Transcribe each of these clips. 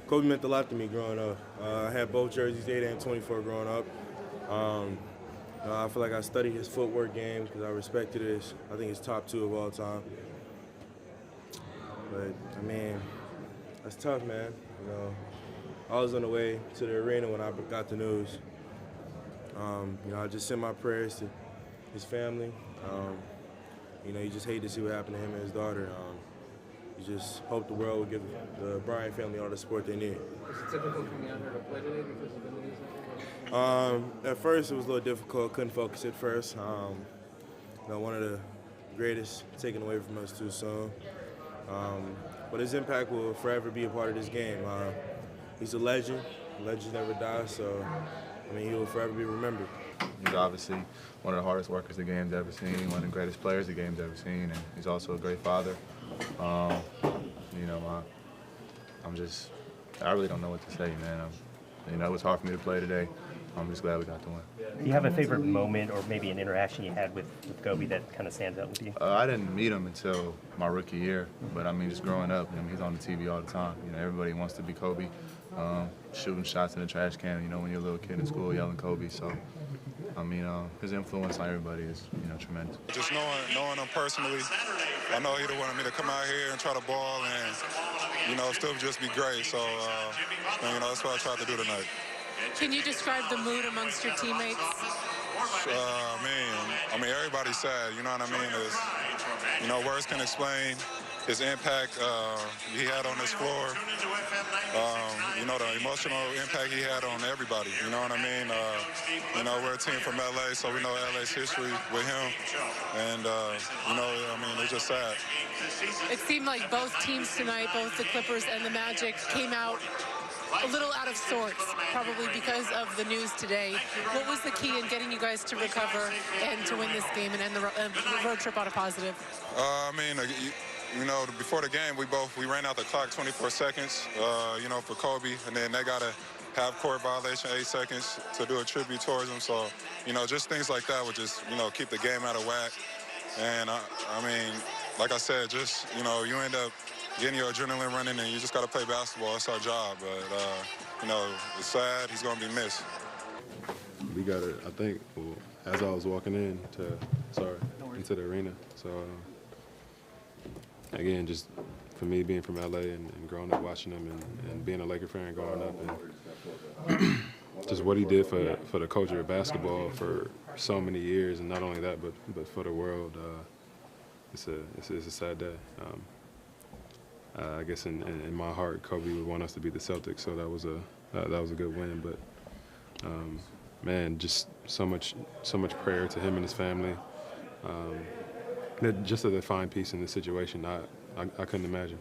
Kobe meant a lot to me growing up. I had both jerseys, 8 and 24, growing up. Um, I feel like I studied his footwork game because I respected it. I think it's top 2 of all time. But, I mean, that's tough, man. I was on the way to the arena when I got the news. I just sent my prayers to his family. You just hate to see what happened to him and his daughter. You just hope the world would give the Bryant family all the support they need. Was it difficult coming out here to play today because of the news? At first, it was a little difficult. Couldn't focus at first. One of the greatest taken away from us too soon. But his impact will forever be a part of this game. He's a legend. Legends never die, so he will forever be remembered. He's obviously one of the hardest workers the game's ever seen, one of the greatest players the game's ever seen, and he's also a great father. I really don't know what to say, man. It was hard for me to play today. I'm just glad we got the win. Do you have a favorite moment or maybe an interaction you had with Kobe that kind of stands out with you? I didn't meet him until my rookie year, but just growing up, he's on the TV all the time. Everybody wants to be Kobe, shooting shots in the trash can, when you're a little kid in school yelling Kobe. So, his influence on everybody is, tremendous. Just knowing him personally, I know he'd have wanted me to come out here and try to ball and, still just be great. So, that's what I tried to do tonight. Can you describe the mood amongst your teammates? Everybody's sad, you know what I mean? Words can explain his impact he had on this floor. The emotional impact he had on everybody, you know what I mean? We're a team from LA, so we know LA's history with him. And, it's just sad. It seemed like both teams tonight, both the Clippers and the Magic, came out a little out of sorts, probably because of the news today. What was the key in getting you guys to recover and to win this game and end the road trip on a positive? Before the game, we ran out the clock 24 seconds, for Kobe, and then they got a half-court violation, 8 seconds to do a tribute towards him. So, just things like that would just, keep the game out of whack. And, like I said, you end up getting your adrenaline running, and you just got to play basketball. It's our job. But, it's sad. He's going to be missed. We got it, I think, as I was walking into the arena. So, again, just for me being from LA and growing up watching him and being a Laker fan growing up, and just what he did for the culture of basketball for so many years, and not only that, but for the world, it's a sad day. I guess in my heart, Kobe would want us to beat the Celtics, so that was a good win. But man, just so much prayer to him and his family. Just to find peace in this situation, I couldn't imagine.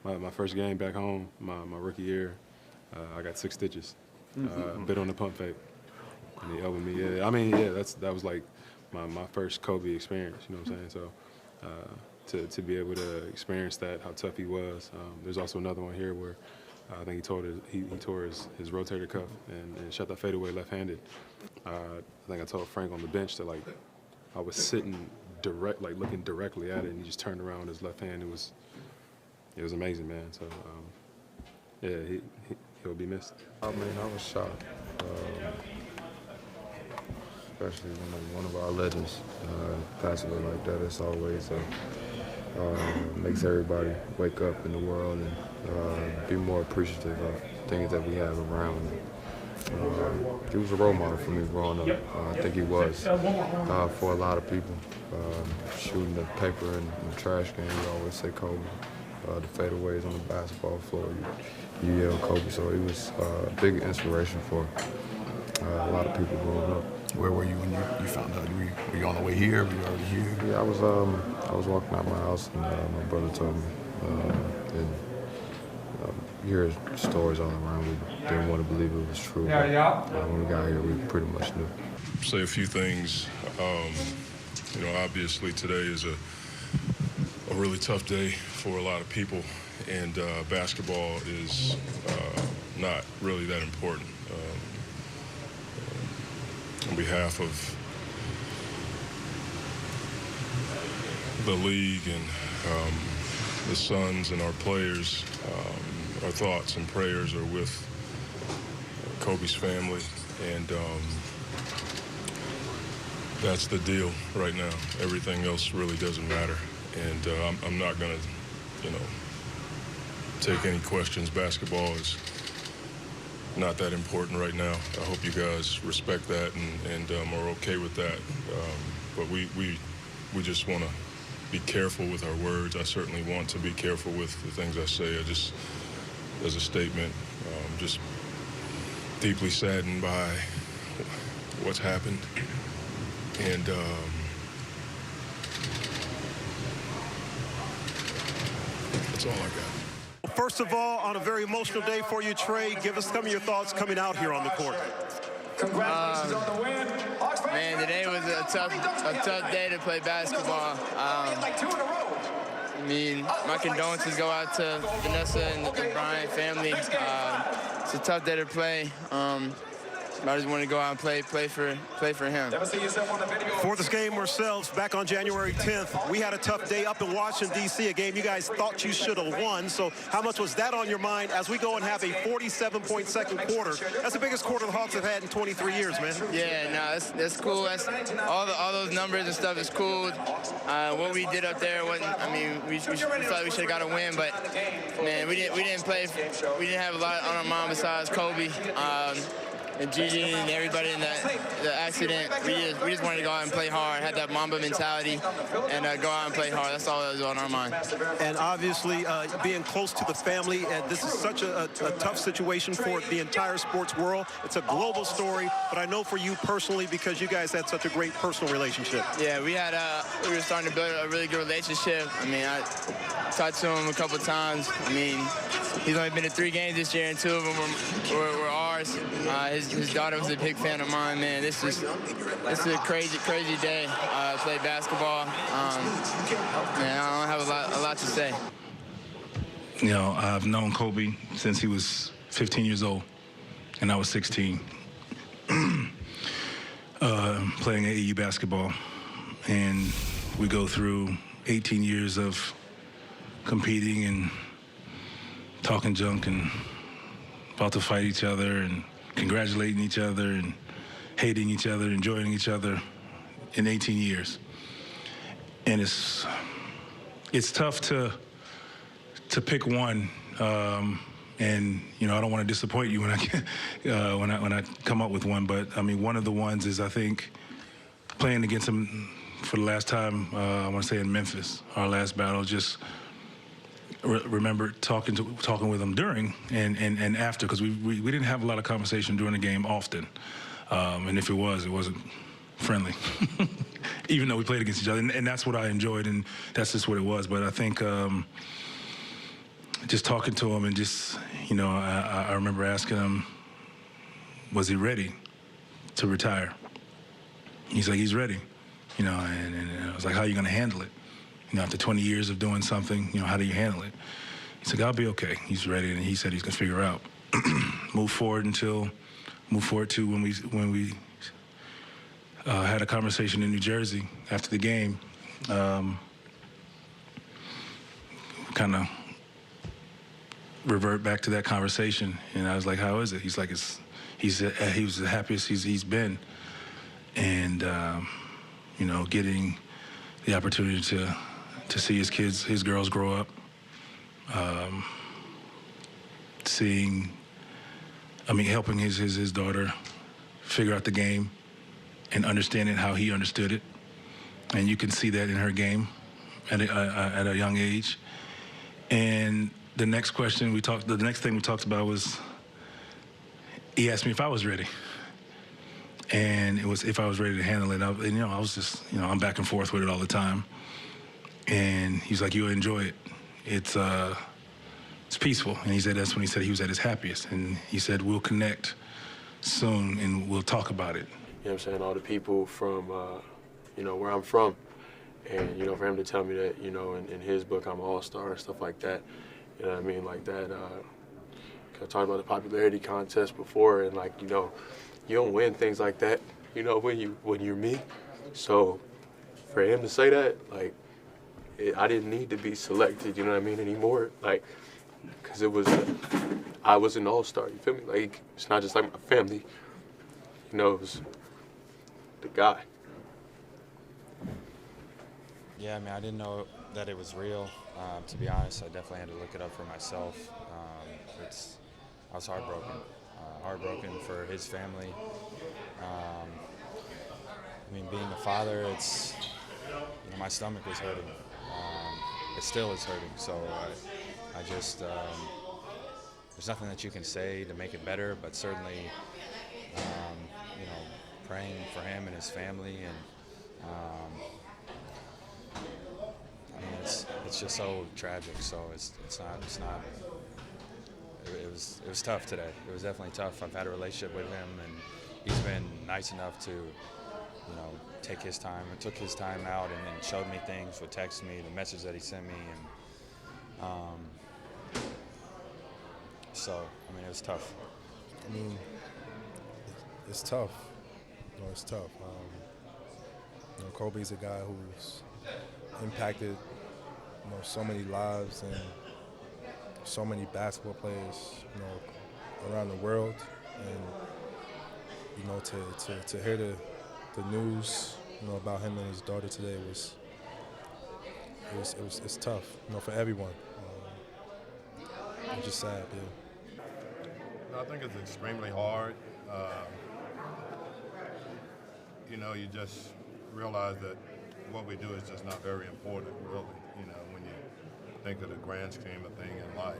My first game back home, my rookie year, I got 6 stitches, bit on the pump fake, and he elbowed me. That was like my first Kobe experience. You know what I'm saying? So to be able to experience that, how tough he was. There's also another one here where I think he tore his rotator cuff and shot that fadeaway left-handed. I think I told Frank on the bench that I was sitting looking directly at it, and he just turned around with his left hand. It was amazing, man. So he'll be missed. I was shocked, especially when one of our legends passes away like that. It's always makes everybody wake up in the world and be more appreciative of things that we have around. He was a role model for me growing up. I think he was for a lot of people. Shooting the paper in the trash can, you always say Kobe. The fadeaways on the basketball floor, you yell Kobe. So he was a big inspiration for a lot of people growing up. Where were you when you found out? Were you on the way here? Were you already here? Yeah, I was walking out my house, and my brother told me. You hear stories all around. We didn't want to believe it was true. But, when we got here, we pretty much knew. Say a few things. Obviously today is a really tough day for a lot of people, and basketball is not really that important. On behalf of the league and the Suns and our players, our thoughts and prayers are with Kobe's family, and that's the deal right now. Everything else really doesn't matter, and I'm not going to, take any questions. Basketball is not that important right now. I hope you guys respect that and are okay with that. But we just want to be careful with our words. I certainly want to be careful with the things I say. I just, as a statement, just deeply saddened by what's happened. And that's all I got. First of all, on a very emotional day for you, Trey, give us some of your thoughts coming out here on the court. Congratulations on the win. Man, today was a tough day to play basketball. I mean, my condolences go out to Vanessa and the Bryant family. It's a tough day to play. I just want to go out and play for him. For this game ourselves, back on January 10th, we had a tough day up in Washington, D.C., a game you guys thought you should have won. So how much was that on your mind as we go and have a 47-point second quarter? That's the biggest quarter the Hawks have had in 23 years, man. Yeah, no, that's cool. That's all those numbers and stuff is cool. What we did up there wasn't. I mean, we felt like we should have got a win, but man, we didn't play. We didn't have a lot on our mind besides Kobe. And Gigi and everybody in the accident, we just wanted to go out and play hard, had that Mamba mentality, and go out and play hard. That's all that was on our mind. And obviously, being close to the family, and this is such a tough situation for the entire sports world. It's a global story, but I know for you personally, because you guys had such a great personal relationship. Yeah, we were starting to build a really good relationship. I mean, I talked to him a couple times. I mean, he's only been to 3 games this year, and 2 of them were ours. His daughter was a big fan of mine, man. This is a crazy day to play basketball. Man, I don't have a lot to say. You know, I've known Kobe since he was 15 years old, and I was 16, playing AAU basketball. And we go through 18 years of competing and talking junk and about to fight each other and congratulating each other and hating each other, enjoying each other in 18 years. And it's tough to pick one. And you know, I don't want to disappoint you when I come up with one, but I mean, one of the ones is, I think, playing against him for the last time, I want to say in Memphis, our last battle. Just remember talking with him during and after, because we didn't have a lot of conversation during the game often, and if it wasn't friendly, even though we played against each other, and that's what I enjoyed, and that's just what it was. But I think just talking to him and just, you know, I remember asking him, was he ready to retire? He's like, he's ready, you know, and I was like, how are you going to handle it? You know, after 20 years of doing something, you know, how do you handle it? He's like, I'll be okay. He's ready, and he said he's gonna figure out. Move forward to when we had a conversation in New Jersey after the game. Kind of revert back to that conversation, and I was like, how is it? He's like, he was the happiest he's been, and you know, getting the opportunity to see his girls grow up, helping his daughter figure out the game and understanding how he understood it. And you can see that in her game at a young age. And the next thing we talked about was, he asked me if I was ready. And it was if I was ready to handle it. And, you know, I was just, you know, I'm back and forth with it all the time. And he's like, you'll enjoy it. It's peaceful. And he said that's when he said he was at his happiest. And he said, we'll connect soon and we'll talk about it. You know what I'm saying? All the people from, you know, where I'm from. And, you know, for him to tell me that, you know, in his book, I'm an all-star and stuff like that. You know what I mean? Like that. I talked about the popularity contest before, and, like, you know, you don't win things like that, you know, when you're me. So for him to say that, like, I didn't need to be selected, you know what I mean, anymore. Like, because I was an all-star. You feel me? Like, it's not just like my family. You know, it was the guy. Yeah, I mean, I didn't know that it was real. To be honest, I definitely had to look it up for myself. I was heartbroken for his family. I mean, being a father, my stomach was hurting. It still is hurting. So I just, there's nothing that you can say to make it better, but certainly, praying for him and his family, and I mean, it's just so tragic. So it's not. It was tough today. It was definitely tough. I've had a relationship with him, and he's been nice enough to, take his time. It took his time out and then showed me things, would text me, the message that he sent me, and so I mean, it was tough. I mean, it's tough. It's tough. Kobe's a guy who's impacted, so many lives and so many basketball players, around the world. And, to hear the news, about him and his daughter today it's tough, for everyone. It's just sad, yeah. I think it's extremely hard. You just realize that what we do is just not very important, really, when you think of the grand scheme of thing in life.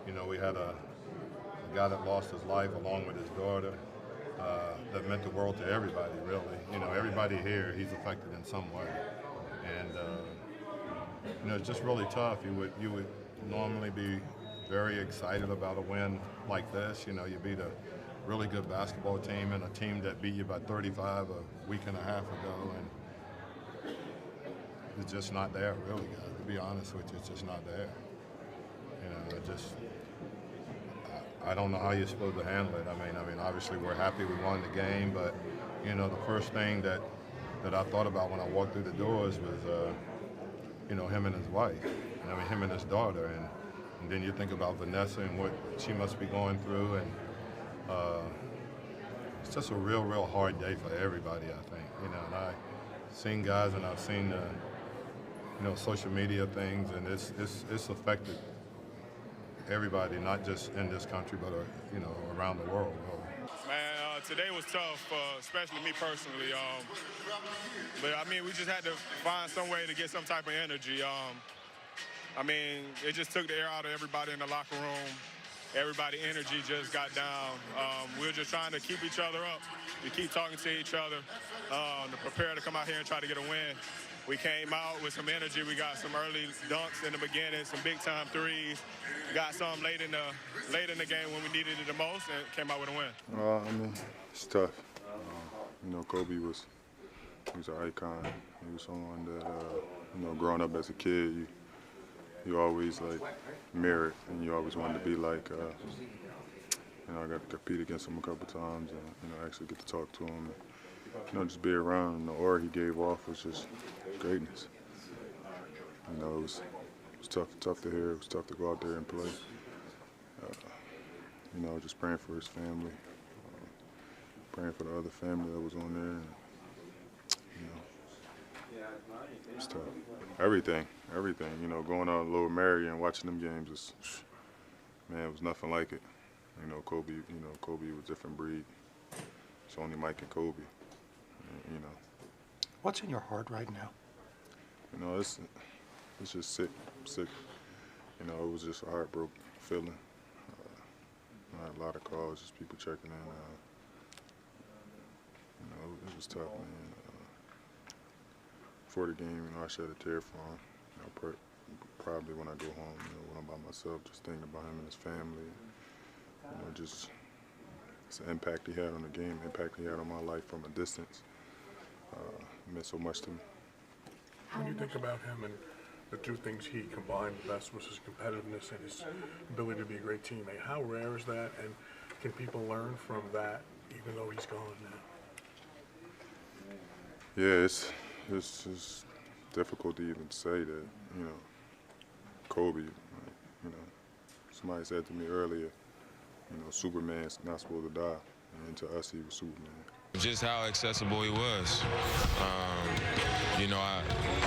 And, we had a guy that lost his life along with his daughter that meant the world to everybody, really. Everybody here, he's affected in some way. And, it's just really tough. You would normally be very excited about a win like this. You beat a really good basketball team and a team that beat you by 35 a week and a half ago, and it's just not there, really, guys. To be honest with you, it's just not there. I don't know how you're supposed to handle it. I mean, obviously we're happy we won the game, but the first thing that I thought about when I walked through the doors was him and his wife. Him and his daughter, and then you think about Vanessa and what she must be going through, and it's just a real hard day for everybody, I think. And I've seen guys, and I've seen social media things, and it's affected everybody, not just in this country, but around the world. Man, today was tough, especially me personally. But I mean, we just had to find some way to get some type of energy. I mean, it just took the air out of everybody in the locker room. Everybody's energy just got down. We were just trying to keep each other up. We keep talking to each other to prepare to come out here and try to get a win. We came out with some energy. We got some early dunks in the beginning, some big-time threes. Got some late in the game when we needed it the most, and came out with a win. I mean, it's tough. Kobe was an icon. He was someone that, growing up as a kid, you always mirrored, and you always wanted to be like. I got to compete against him a couple times, and actually get to talk to him, and just be around. And the aura he gave off was just greatness. It was tough to hear. It was tough to go out there and play. Just praying for his family, praying for the other family that was on there. And, it's tough. Everything. Going out to Lower Merion and watching them games it was nothing like it. Kobe was a different breed. It's only Mike and Kobe. What's in your heart right now? It's just sick. It was just a heartbroken feeling. I had a lot of calls, just people checking in. It was tough, man. Before the game, I shed a tear for him. Probably when I go home, when I'm by myself, just thinking about him and his family. Just it's the impact he had on the game, impact he had on my life from a distance. It meant so much to me. When you think about him and the two things he combined the best was his competitiveness and his ability to be a great teammate, how rare is that, and can people learn from that even though he's gone now? Yeah, it's difficult to even say that, Kobe, You know, somebody said to me earlier, you know, Superman's not supposed to die, and to us, he was Superman. Just how accessible he was. You know,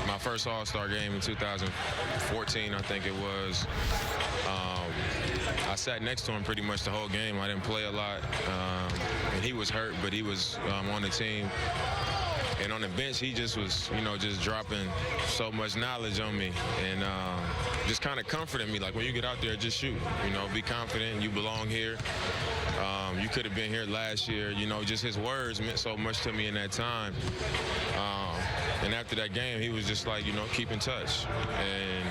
my first All-Star game in 2014, I think it was, I sat next to him pretty much the whole game. I didn't play a lot, and he was hurt, but he was on the team. And on the bench, he just was, you know, just dropping so much knowledge on me and just kind of comforting me. Like, when you get out there, just shoot. You know, be confident. You belong here. You could have been here last year. You know, just his words meant so much to me in that time. And after that game, he was just like, you know, keep in touch. And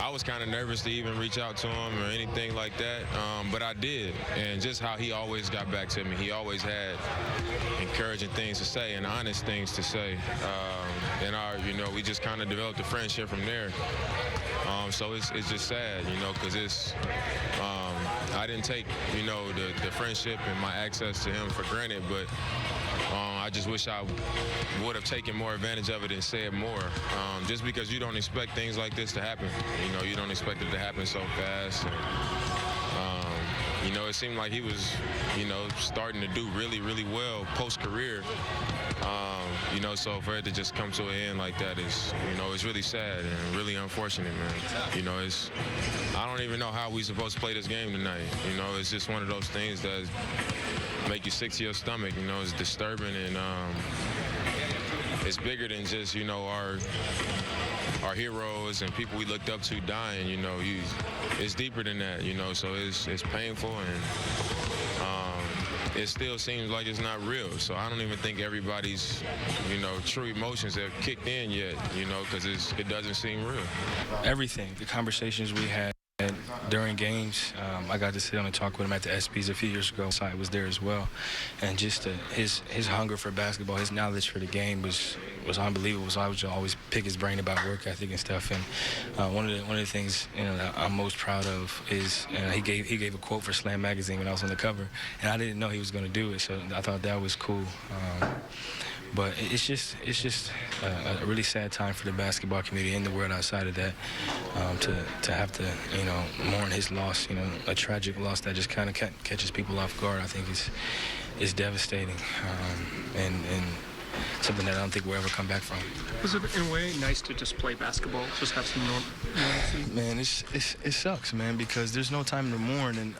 I was kind of nervous to even reach out to him or anything like that, but I did. And just how he always got back to me. He always had encouraging things to say and honest things to say. And you know, we just kind of developed a friendship from there. So it's just sad, you know, because I didn't take, you know, the friendship and my access to him for granted, but I just wish I would have taken more advantage of it and said more. Just because you don't expect things like this to happen. You know, you don't expect it to happen so fast. And, you know, it seemed like he was, you know, starting to do really, really well post-career. You know, so for it to just come to an end like that is, you know, it's really sad and really unfortunate, man. You know, I don't even know how we supposed to play this game tonight. You know, it's just one of those things that make you sick to your stomach. You know, it's disturbing, and it's bigger than just, you know, our heroes and people we looked up to dying. You know, it's deeper than that. You know, so it's painful, and it still seems like it's not real. So I don't even think everybody's, you know, true emotions have kicked in yet. You know, because it doesn't seem real. Everything, the conversations we had during games, I got to sit down and talk with him at the ESPYs a few years ago. So I was there as well, and just his hunger for basketball, his knowledge for the game was unbelievable. So I would always pick his brain about work ethic and stuff. And one of the things, you know, that I'm most proud of is he gave a quote for Slam magazine when I was on the cover, and I didn't know he was going to do it. So I thought that was cool. But it's just a really sad time for the basketball community and the world outside of that, to have to, you know, mourn his loss. You know, a tragic loss that just kind of catches people off guard. I think is devastating, and something that I don't think we'll ever come back from. Was it in a way nice to just play basketball, just have some normalcy? Man, it sucks, man, because there's no time to mourn. And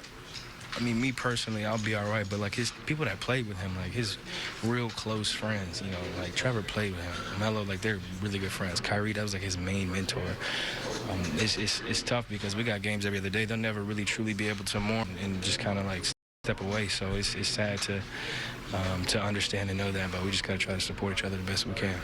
I mean, me personally, I'll be all right, but like his people that played with him, like his real close friends, you know, like Trevor played with him, Melo, like they're really good friends. Kyrie, that was like his main mentor. It's tough because we got games every other day. They'll never really truly be able to mourn and just kind of like step away. So it's sad to understand and know that, but we just gotta try to support each other the best we can.